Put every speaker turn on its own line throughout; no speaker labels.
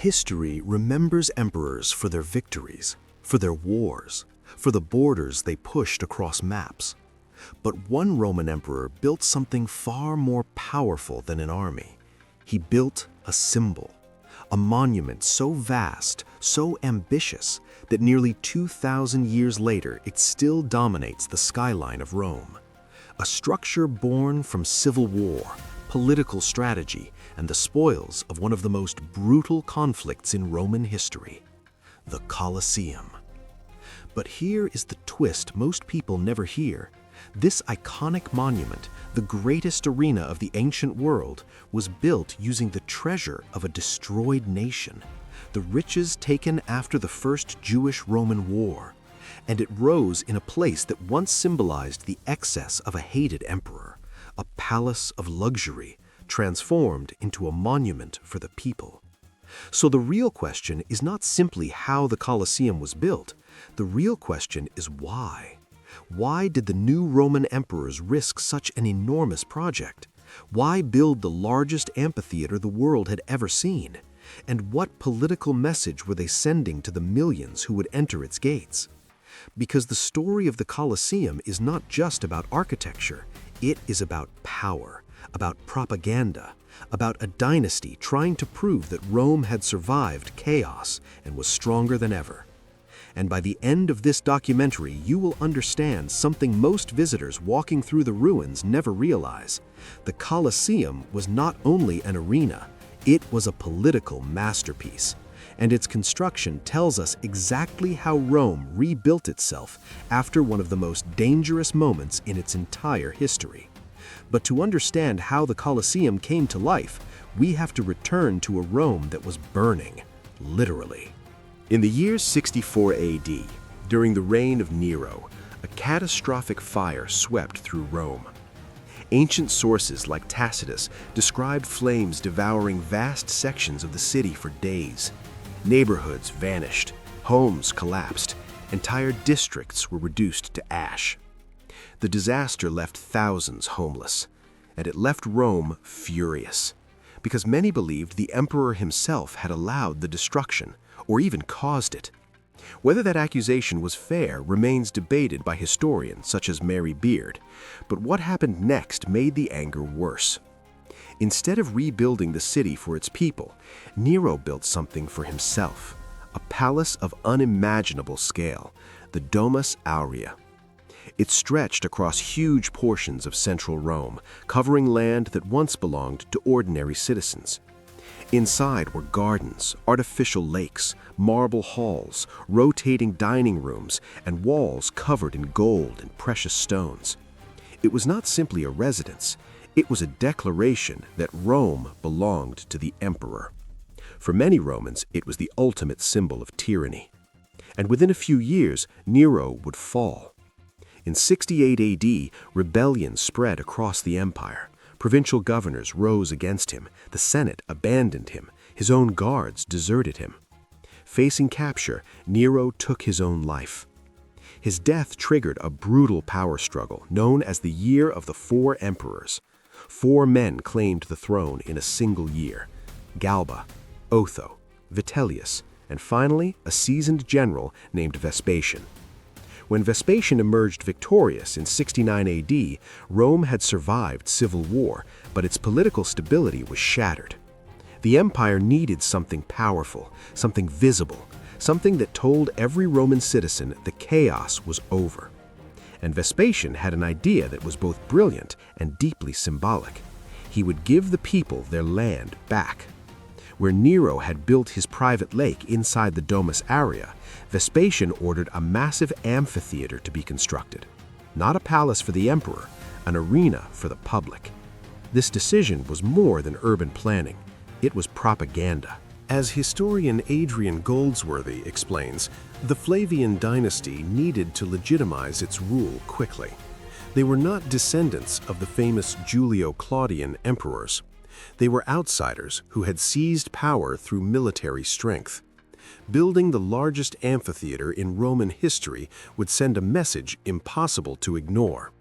History remembers emperors for their victories, for their wars, for the borders they pushed across maps. But one Roman emperor built something far more powerful than an army. He built a symbol, a monument so vast, so ambitious, that nearly 2,000 years later it still dominates the skyline of Rome. A structure born from civil war, political strategy, and the spoils of one of the most brutal conflicts in Roman history, the Colosseum. But here is the twist most people never hear. This iconic monument, the greatest arena of the ancient world, was built using the treasure of a destroyed nation, the riches taken after the First Jewish-Roman War, and it rose in a place that once symbolized the excess of a hated emperor, a palace of luxury, transformed into a monument for the people. So the real question is not simply how the Colosseum was built. The real question is why. Why did the new Roman emperors risk such an enormous project? Why build the largest amphitheater the world had ever seen? And what political message were they sending to the millions who would enter its gates? Because the story of the Colosseum is not just about architecture, it is about power, about propaganda, about a dynasty trying to prove that Rome had survived chaos and was stronger than ever. And by the end of this documentary, you will understand something most visitors walking through the ruins never realize. The Colosseum was not only an arena, it was a political masterpiece. And its construction tells us exactly how Rome rebuilt itself after one of the most dangerous moments in its entire history. But to understand how the Colosseum came to life, we have to return to a Rome that was burning, literally. In the year 64 AD, during the reign of Nero, a catastrophic fire swept through Rome. Ancient sources like Tacitus described flames devouring vast sections of the city for days. Neighborhoods vanished, homes collapsed, entire districts were reduced to ash. The disaster left thousands homeless, and it left Rome furious, because many believed the emperor himself had allowed the destruction, or even caused it. Whether that accusation was fair remains debated by historians such as Mary Beard, but what happened next made the anger worse. Instead of rebuilding the city for its people, Nero built something for himself, a palace of unimaginable scale, the Domus Aurea. It stretched across huge portions of central Rome, covering land that once belonged to ordinary citizens. Inside were gardens, artificial lakes, marble halls, rotating dining rooms, and walls covered in gold and precious stones. It was not simply a residence, it was a declaration that Rome belonged to the emperor. For many Romans, it was the ultimate symbol of tyranny. And within a few years, Nero would fall. In 68 AD, rebellion spread across the empire. Provincial governors rose against him, the Senate abandoned him, his own guards deserted him. Facing capture, Nero took his own life. His death triggered a brutal power struggle known as the Year of the Four Emperors. 4 men claimed the throne in a single year: Galba, Otho, Vitellius, and finally a seasoned general named Vespasian. When Vespasian emerged victorious in 69 AD, Rome had survived civil war, but its political stability was shattered. The empire needed something powerful, something visible, something that told every Roman citizen the chaos was over. And Vespasian had an idea that was both brilliant and deeply symbolic. He would give the people their land back. Where Nero had built his private lake inside the Domus Aurea, Vespasian ordered a massive amphitheater to be constructed. Not a palace for the emperor, an arena for the public. This decision was more than urban planning. It was propaganda. As historian Adrian Goldsworthy explains, the Flavian dynasty needed to legitimize its rule quickly. They were not descendants of the famous Julio-Claudian emperors. They were outsiders who had seized power through military strength. Building the largest amphitheater in Roman history would send a message impossible to ignore.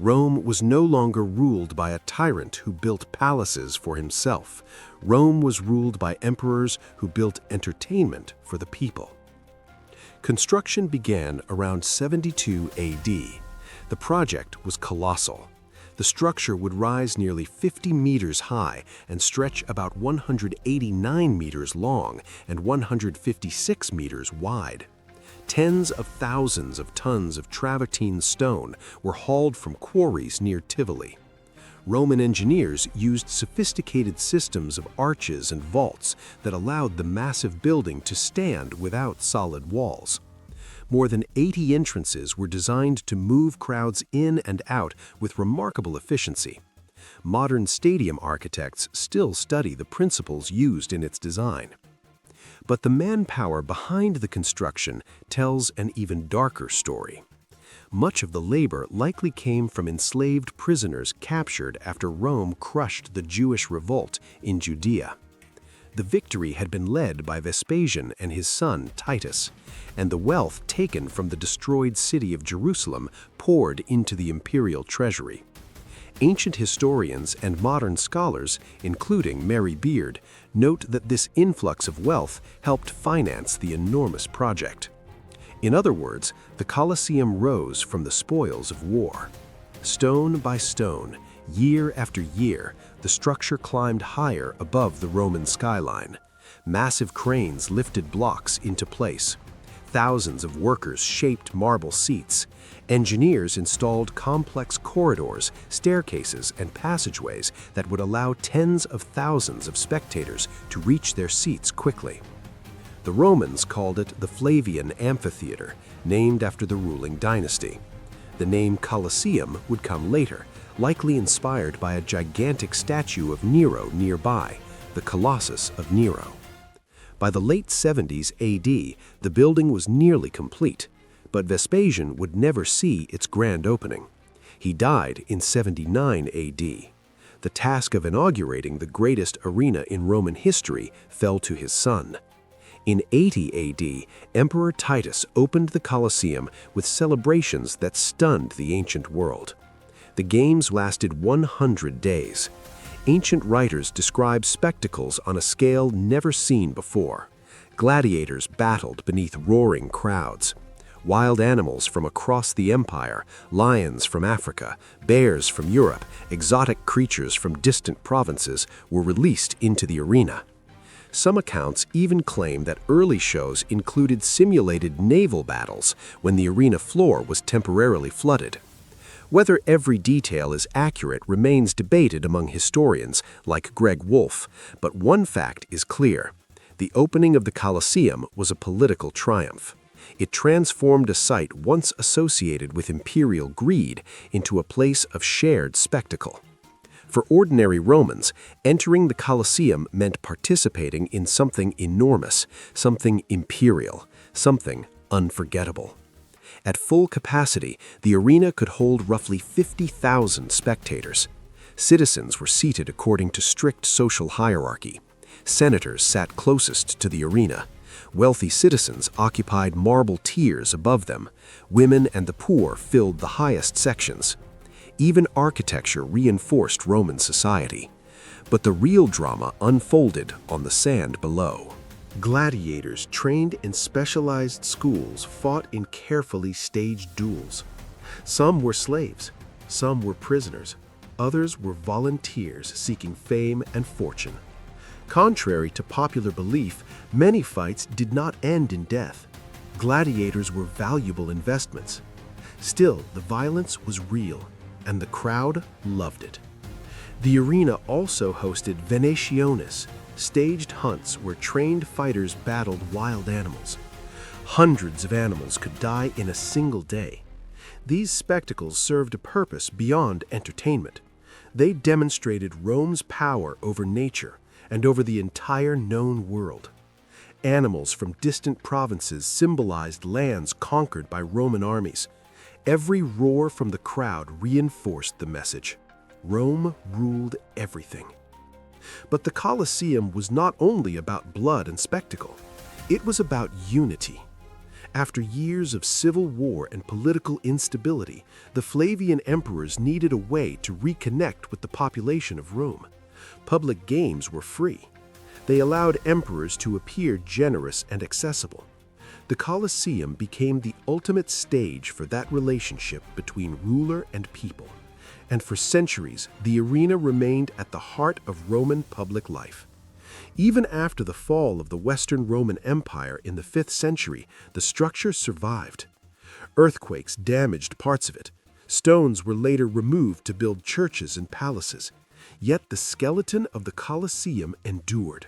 Rome was no longer ruled by a tyrant who built palaces for himself. Rome was ruled by emperors who built entertainment for the people. Construction began around 72 AD. The project was colossal. The structure would rise nearly 50 meters high and stretch about 189 meters long and 156 meters wide. Tens of thousands of tons of travertine stone were hauled from quarries near Tivoli. Roman engineers used sophisticated systems of arches and vaults that allowed the massive building to stand without solid walls. More than 80 entrances were designed to move crowds in and out with remarkable efficiency. Modern stadium architects still study the principles used in its design. But the manpower behind the construction tells an even darker story. Much of the labor likely came from enslaved prisoners captured after Rome crushed the Jewish revolt in Judea. The victory had been led by Vespasian and his son Titus, and the wealth taken from the destroyed city of Jerusalem poured into the imperial treasury. Ancient historians and modern scholars, including Mary Beard, note that this influx of wealth helped finance the enormous project. In other words, the Colosseum rose from the spoils of war. Stone by stone, year after year, the structure climbed higher above the Roman skyline. Massive cranes lifted blocks into place. Thousands of workers shaped marble seats. Engineers installed complex corridors, staircases, and passageways that would allow tens of thousands of spectators to reach their seats quickly. The Romans called it the Flavian amphitheater, named after the ruling dynasty. The name Colosseum would come later, likely inspired by a gigantic statue of Nero nearby, the Colossus of Nero. By the late 70s AD, the building was nearly complete, but Vespasian would never see its grand opening. He died in 79 AD. The task of inaugurating the greatest arena in Roman history fell to his son. In 80 AD, Emperor Titus opened the Colosseum with celebrations that stunned the ancient world. The games lasted 100 days. Ancient writers describe spectacles on a scale never seen before. Gladiators battled beneath roaring crowds. Wild animals from across the empire, lions from Africa, bears from Europe, exotic creatures from distant provinces were released into the arena. Some accounts even claim that early shows included simulated naval battles when the arena floor was temporarily flooded. Whether every detail is accurate remains debated among historians like Greg Wolfe, but one fact is clear. The opening of the Colosseum was a political triumph. It transformed a site once associated with imperial greed into a place of shared spectacle. For ordinary Romans, entering the Colosseum meant participating in something enormous, something imperial, something unforgettable. At full capacity, the arena could hold roughly 50,000 spectators. Citizens were seated according to strict social hierarchy. Senators sat closest to the arena. Wealthy citizens occupied marble tiers above them. Women and the poor filled the highest sections. Even architecture reinforced Roman society. But the real drama unfolded on the sand below. Gladiators trained in specialized schools fought in carefully staged duels. Some were slaves, some were prisoners, others were volunteers seeking fame and fortune. Contrary to popular belief, many fights did not end in death. Gladiators were valuable investments. Still, the violence was real, and the crowd loved it. The arena also hosted venationes, staged hunts where trained fighters battled wild animals. Hundreds of animals could die in a single day. These spectacles served a purpose beyond entertainment. They demonstrated Rome's power over nature and over the entire known world. Animals from distant provinces symbolized lands conquered by Roman armies. Every roar from the crowd reinforced the message. Rome ruled everything. But the Colosseum was not only about blood and spectacle. It was about unity. After years of civil war and political instability, the Flavian emperors needed a way to reconnect with the population of Rome. Public games were free. They allowed emperors to appear generous and accessible. The Colosseum became the ultimate stage for that relationship between ruler and people. And for centuries, the arena remained at the heart of Roman public life. Even after the fall of the Western Roman Empire in the 5th century, the structure survived. Earthquakes damaged parts of it. Stones were later removed to build churches and palaces. Yet the skeleton of the Colosseum endured.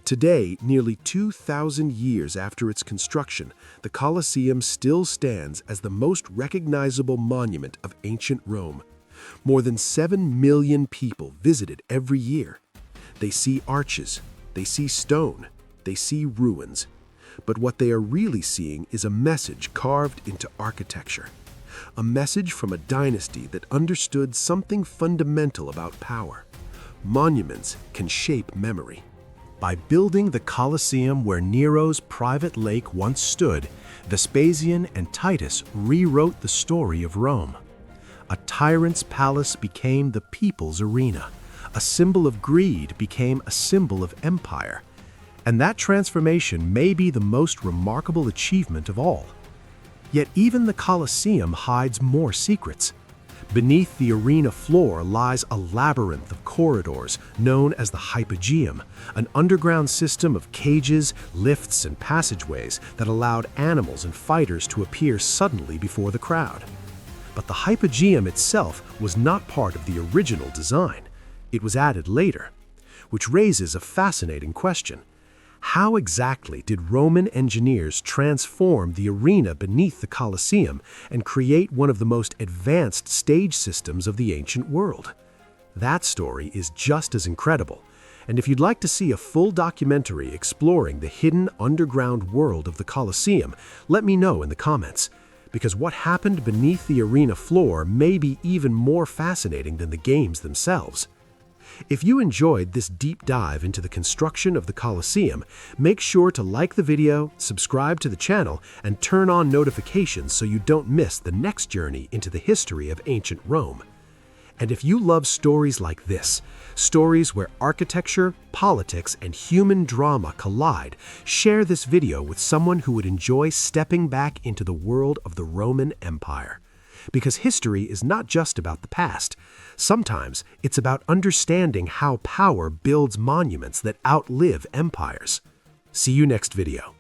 Today, nearly 2,000 years after its construction, the Colosseum still stands as the most recognizable monument of ancient Rome. More than 7 million people visit it every year. They see arches, they see stone, they see ruins. But what they are really seeing is a message carved into architecture. A message from a dynasty that understood something fundamental about power. Monuments can shape memory.
By building the Colosseum where Nero's private lake once stood, Vespasian and Titus rewrote the story of Rome. A tyrant's palace became the people's arena. A symbol of greed became a symbol of empire. And that transformation may be the most remarkable achievement of all. Yet even the Colosseum hides more secrets. Beneath the arena floor lies a labyrinth of corridors known as the Hypogeum, an underground system of cages, lifts, and passageways that allowed animals and fighters to appear suddenly before the crowd. But the Hypogeum itself was not part of the original design. It was added later, which raises a fascinating question. How exactly did Roman engineers transform the arena beneath the Colosseum and create one of the most advanced stage systems of the ancient world? That story is just as incredible, and if you'd like to see a full documentary exploring the hidden underground world of the Colosseum, let me know in the comments, because what happened beneath the arena floor may be even more fascinating than the games themselves. If you enjoyed this deep dive into the construction of the Colosseum, make sure to like the video, subscribe to the channel, and turn on notifications so you don't miss the next journey into the history of ancient Rome. And if you love stories like this, stories where architecture, politics, and human drama collide, share this video with someone who would enjoy stepping back into the world of the Roman Empire. Because history is not just about the past. Sometimes it's about understanding how power builds monuments that outlive empires. See you next video.